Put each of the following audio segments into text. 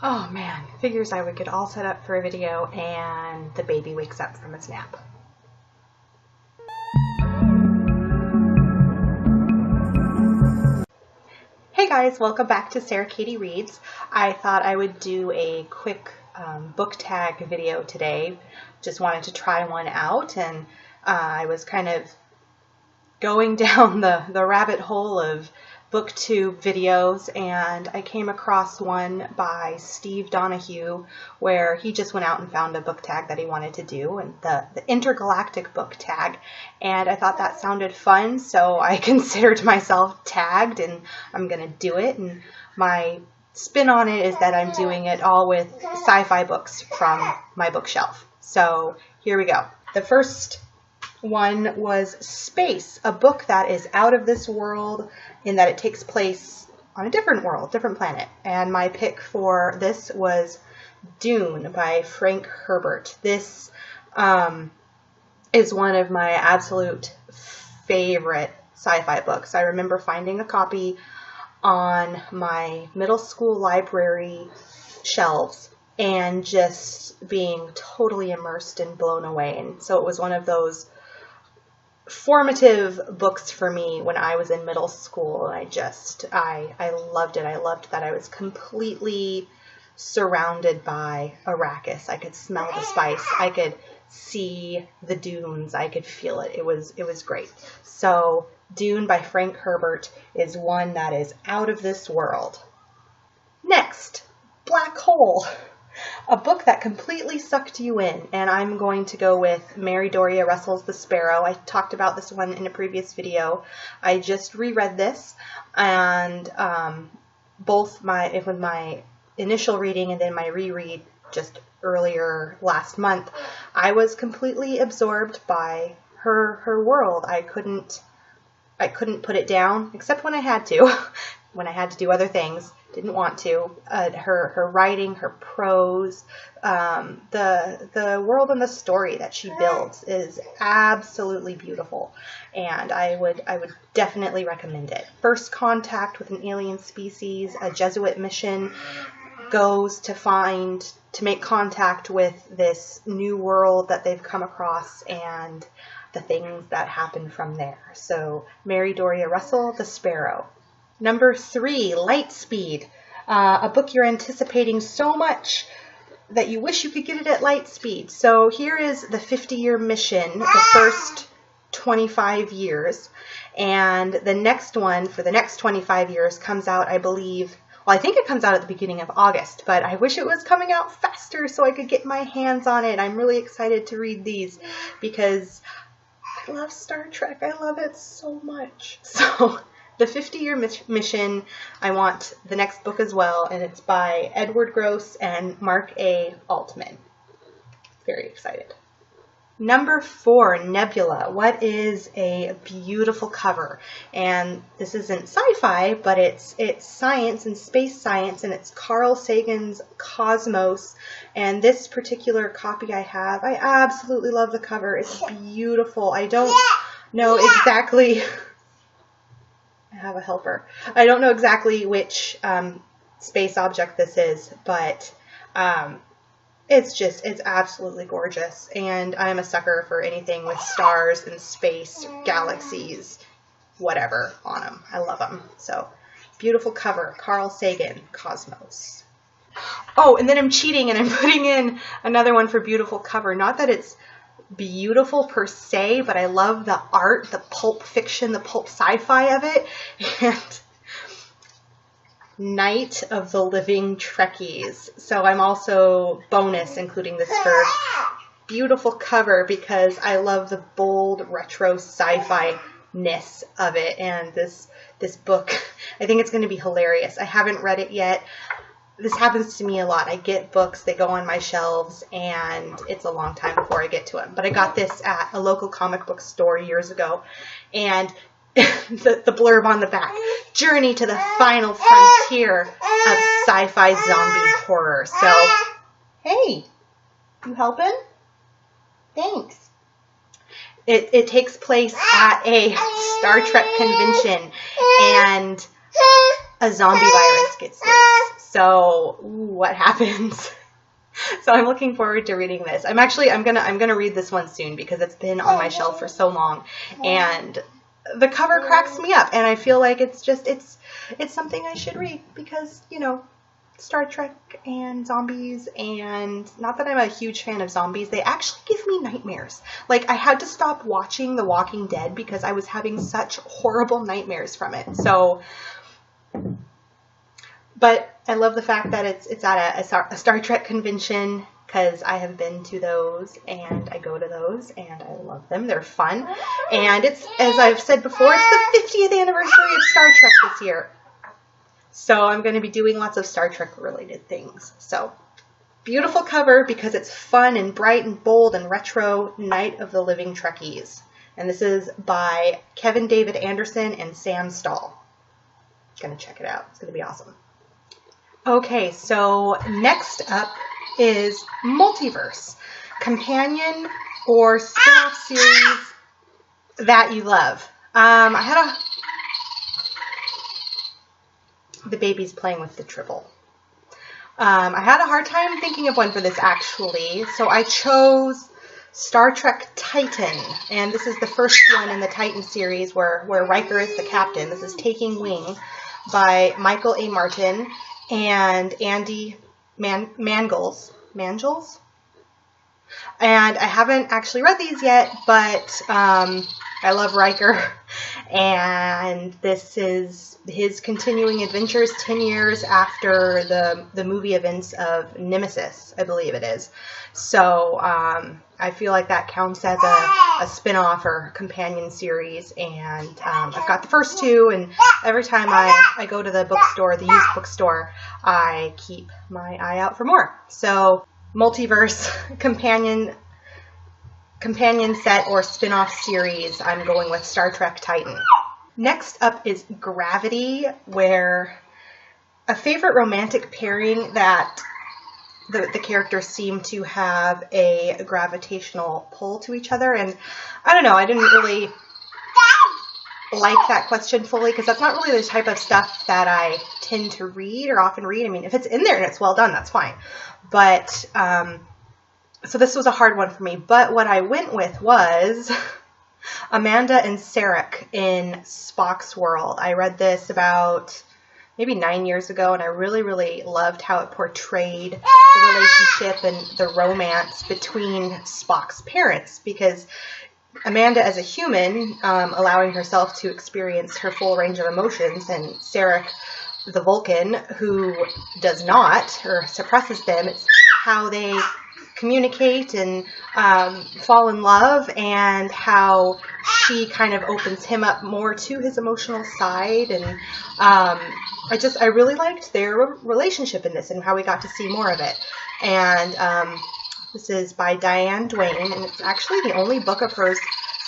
Oh man, figures I would get all set up for a video and the baby wakes up from its nap. Hey guys, welcome back to Sarah Katie Reads. I thought I would do a quick book tag video today. Just wanted to try one out, and I was kind of going down the rabbit hole of booktube videos, and I came across one by Steve Donahue where he just went out and found a book tag that he wanted to do, and the Intergalactic Book Tag, and I thought that sounded fun, so I considered myself tagged, and I'm gonna do it. And my spin on it is that I'm doing it all with sci-fi books from my bookshelf. So here we go. The first one was Space, a book that is out of this world in that it takes place on a different world, different planet. And my pick for this was Dune by Frank Herbert. This is one of my absolute favorite sci-fi books. I remember finding a copy on my middle school library shelves and just being totally immersed and blown away. And so it was one of those formative books for me when I was in middle school. I loved it. I loved that I was completely surrounded by Arrakis. I could smell the spice. I could see the dunes. I could feel it. It was great. So Dune by Frank Herbert is one that is out of this world. Next, Black Hole. A book that completely sucked you in, and I'm going to go with Mary Doria Russell's The Sparrow. I talked about this one in a previous video. I just reread this, and both with my initial reading and then my reread just earlier last month, I was completely absorbed by her world. I couldn't put it down, except when I had to. When I had to do other things, didn't want to. Her writing, her prose, the world and the story that she builds is absolutely beautiful, and I would definitely recommend it. First contact with an alien species, a Jesuit mission goes to make contact with this new world that they've come across, and the things that happen from there. So Mary Doria Russell, The Sparrow. Number 3, Lightspeed, a book you're anticipating so much that you wish you could get it at Lightspeed. So here is the 50-year mission, the first 25 years, and the next one for the next 25 years comes out, I believe, well, I think it comes out at the beginning of August, but I wish it was coming out faster so I could get my hands on it. I'm really excited to read these because I love Star Trek. I love it so much. So the 50-year mission, I want the next book as well, and it's by Edward Gross and Mark A. Altman. Very excited. Number 4, Nebula. What is a beautiful cover? And this isn't sci-fi, but it's science and space science, and it's Carl Sagan's Cosmos. And this particular copy I have, I absolutely love the cover. It's beautiful. I don't know exactly... I have a helper. I don't know exactly which space object this is, but it's absolutely gorgeous. And I'm a sucker for anything with stars and space, galaxies, whatever on them. I love them. So beautiful cover, Carl Sagan, Cosmos. Oh, and then I'm cheating and I'm putting in another one for beautiful cover. Not that it's beautiful per se, but I love the art, the pulp fiction, the pulp sci-fi of it. And Night of the Living Trekkies. So I'm also bonus including this for beautiful cover because I love the bold retro sci-fi-ness of it. And this book, I think it's going to be hilarious. I haven't read it yet. This happens to me a lot. I get books, they go on my shelves, and it's a long time before I get to them. But I got this at a local comic book store years ago, and the blurb on the back, Journey to the Final Frontier of Sci-Fi Zombie Horror. So, hey, you helping? Thanks. It takes place at a Star Trek convention, and a zombie virus gets loose. So what happens? So I'm looking forward to reading this. I'm gonna read this one soon because it's been on my shelf for so long, and the cover cracks me up, and I feel like it's something I should read because, you know, Star Trek and zombies, and not that I'm a huge fan of zombies, they actually give me nightmares. Like, I had to stop watching The Walking Dead because I was having such horrible nightmares from it. So, but I love the fact that it's at a Star Trek convention, because I have been to those, and I go to those, and I love them. They're fun. And it's, as I've said before, it's the 50th anniversary of Star Trek this year. So I'm going to be doing lots of Star Trek related things. So beautiful cover because it's fun and bright and bold and retro. Night of the Living Trekkies. And this is by Kevin David Anderson and Sam Stahl. Gonna check it out. It's going to be awesome. Okay, so next up is Multiverse, companion or spin-off series that you love. The baby's playing with the tribble. I had a hard time thinking of one for this, actually, so I chose Star Trek Titan, and this is the first one in the Titan series where Riker is the captain. This is Taking Wing by Michael A. Martin and Andy Mangels. And I haven't actually read these yet, but I love Riker, and this is his continuing adventures 10 years after the movie events of Nemesis, I believe it is. So I feel like that counts as a spin-off or companion series, and I've got the first two, and every time I go to the bookstore, the used bookstore, I keep my eye out for more. So Multiverse companion set or spin-off series, I'm going with Star Trek Titan. Next up is Gravity, where a favorite romantic pairing that the characters seem to have a gravitational pull to each other. And I don't know, I didn't really like that question fully because that's not really the type of stuff that I tend to read or often read. I mean, if it's in there and it's well done, that's fine. But, so this was a hard one for me. But what I went with was Amanda and Sarek in Spock's World. I read this about maybe 9 years ago, and I really, really loved how it portrayed the relationship and the romance between Spock's parents, because Amanda as a human, allowing herself to experience her full range of emotions, and Sarek, the Vulcan, who does not, or suppresses them. It's how they communicate and fall in love, and how she kind of opens him up more to his emotional side. And I really liked their relationship in this and how we got to see more of it. And this is by Diane Duane, and it's actually the only book of hers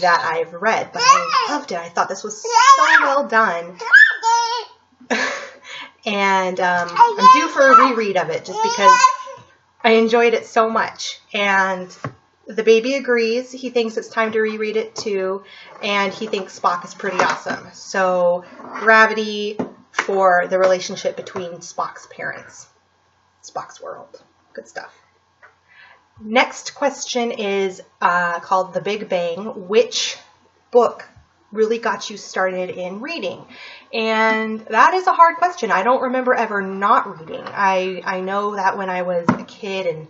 that I've read, but I loved it. I thought this was so well done. And I'm due for a reread of it just because I enjoyed it so much. And the baby agrees. He thinks it's time to reread it too, and he thinks Spock is pretty awesome. So Gravity for the relationship between Spock's parents. Spock's World. Good stuff. Next question is called The Big Bang. Which book really got you started in reading? And that is a hard question. I don't remember ever not reading. I know that when I was a kid and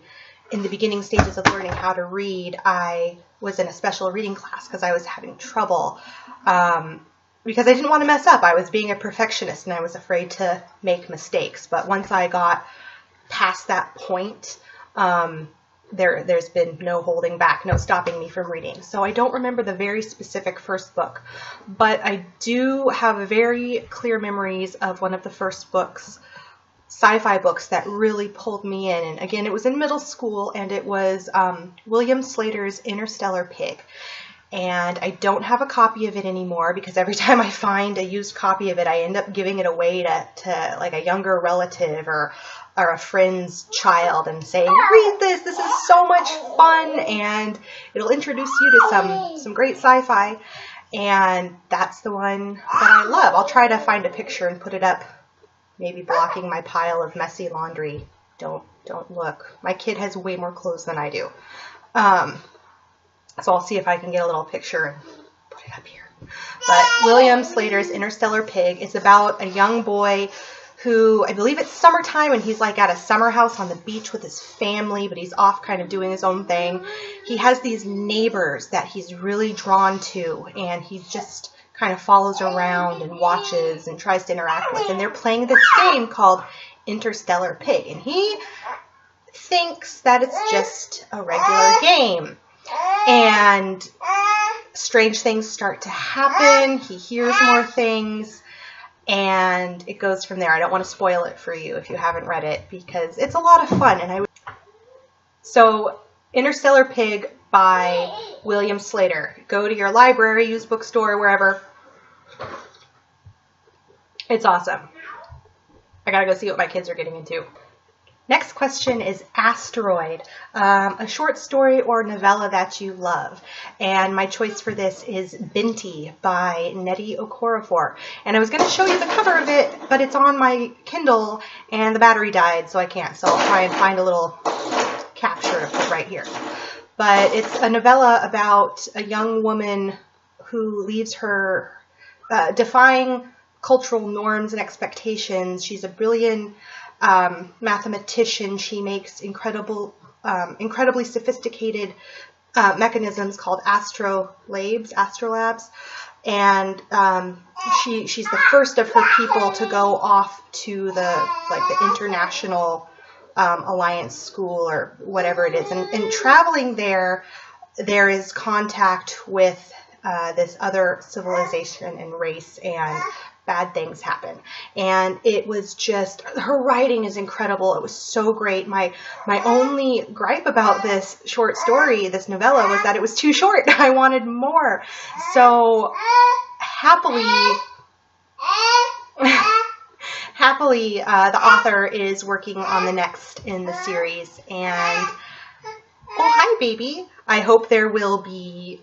in the beginning stages of learning how to read, I was in a special reading class because I was having trouble because I didn't want to mess up. I was being a perfectionist and I was afraid to make mistakes. But once I got past that point, there's been no holding back, no stopping me from reading. So I don't remember the very specific first book, but I do have very clear memories of one of the first books, sci-fi books, that really pulled me in. And again, it was in middle school, and it was William Slater's Interstellar Pig. And I don't have a copy of it anymore because every time I find a used copy of it, I end up giving it away to like a younger relative or a friend's child and saying, read this, this is so much fun, and it'll introduce you to some great sci-fi. And that's the one that I love. I'll try to find a picture and put it up maybe blocking my pile of messy laundry. Don't look. My kid has way more clothes than I do. So I'll see if I can get a little picture and put it up here. But William Slater's Interstellar Pig is about a young boy who, I believe it's summertime, and he's like at a summer house on the beach with his family, but he's off kind of doing his own thing. He has these neighbors that he's really drawn to, and he just kind of follows around and watches and tries to interact with. And they're playing this game called Interstellar Pig, and he thinks that it's just a regular game. And strange things start to happen. He hears more things. And it goes from there. I don't want to spoil it for you if you haven't read it, because it's a lot of fun. So, Interstellar Pig by William Slater. Go to your library, used bookstore, wherever. It's awesome. I gotta go see what my kids are getting into. Next question is Asteroid, a short story or novella that you love. And my choice for this is Binti by Nnedi Okorafor. And I was going to show you the cover of it, but it's on my Kindle and the battery died, so I can't. So I'll try and find a little capture of it right here. But it's a novella about a young woman who leaves her defying cultural norms and expectations. She's a brilliant mathematician. She makes incredibly sophisticated mechanisms called astrolabs, and she's the first of her people to go off to the international alliance school or whatever it is, and traveling there is contact with this other civilization and race, and bad things happen. And it was just, her writing is incredible. It was so great. My only gripe about this short story, this novella, was that it was too short. I wanted more. So happily, the author is working on the next in the series. And, oh, hi, baby. I hope there will be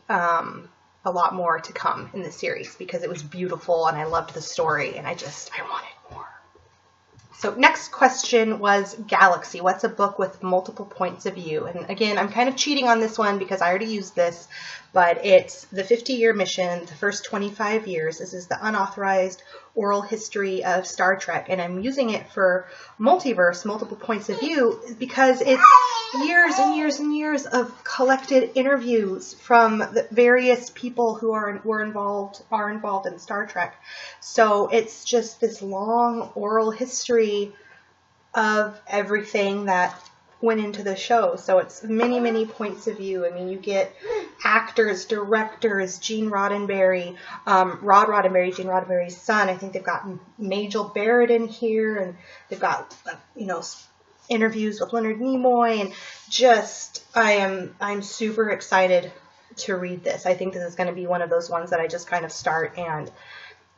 a lot more to come in the series, because it was beautiful and I loved the story and I wanted more. So next question was Galaxy. What's a book with multiple points of view? And again, I'm kind of cheating on this one because I already used this, but it's the 50-year mission, the first 25 years. This is the unauthorized oral history of Star Trek, and I'm using it for Multiverse, multiple points of view, because it's years and years and years of collected interviews from the various people who are involved in Star Trek. So it's just this long oral history of everything that went into the show. So it's many, many points of view. I mean, you get actors, directors, Gene Roddenberry, Rod Roddenberry, Gene Roddenberry's son. I think they've got Majel Barrett in here, and they've got, interviews with Leonard Nimoy, and just, I'm super excited to read this. I think this is going to be one of those ones that I just kind of start and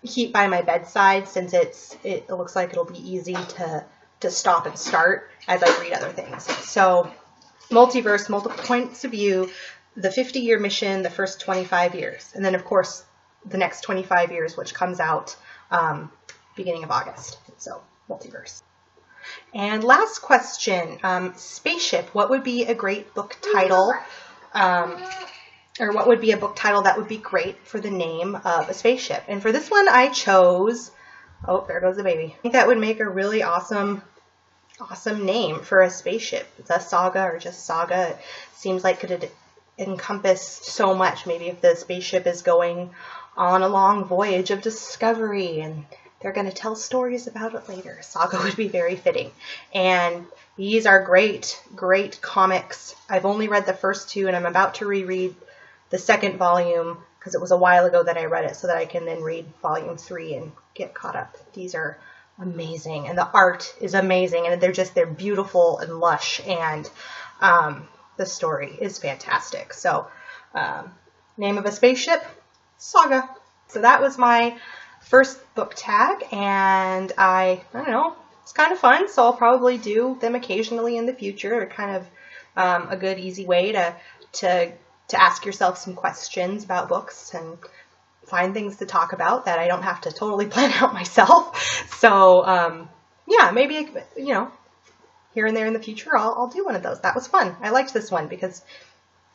keep by my bedside, since it looks like it'll be easy to stop and start as I read other things. So Multiverse, multiple points of view, the 50-year mission, the first 25 years. And then, of course, the next 25 years, which comes out beginning of August. So Multiverse. And last question, Spaceship. What would be a great book title? Or what would be a book title that would be great for the name of a spaceship? And for this one, I chose, oh, there goes the baby. I think that would make a really awesome name for a spaceship. It's a saga, or just saga. It seems like it could encompass so much. Maybe if the spaceship is going on a long voyage of discovery and they're going to tell stories about it later, saga would be very fitting. And these are great, great comics. I've only read the first two, and I'm about to reread the second volume, because it was a while ago that I read it, so that I can then read volume 3 and get caught up. These are amazing, and the art is amazing, and they're beautiful and lush, and the story is fantastic. So name of a spaceship, Saga. So that was my first book tag, and I don't know, it's kind of fun, so I'll probably do them occasionally in the future. They're kind of a good, easy way to ask yourself some questions about books and find things to talk about that I don't have to totally plan out myself. So yeah, maybe, you know, here and there in the future, I'll do one of those. That was fun. I liked this one because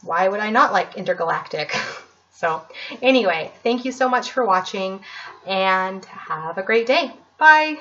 why would I not like Intergalactic? So anyway, thank you so much for watching and have a great day. Bye.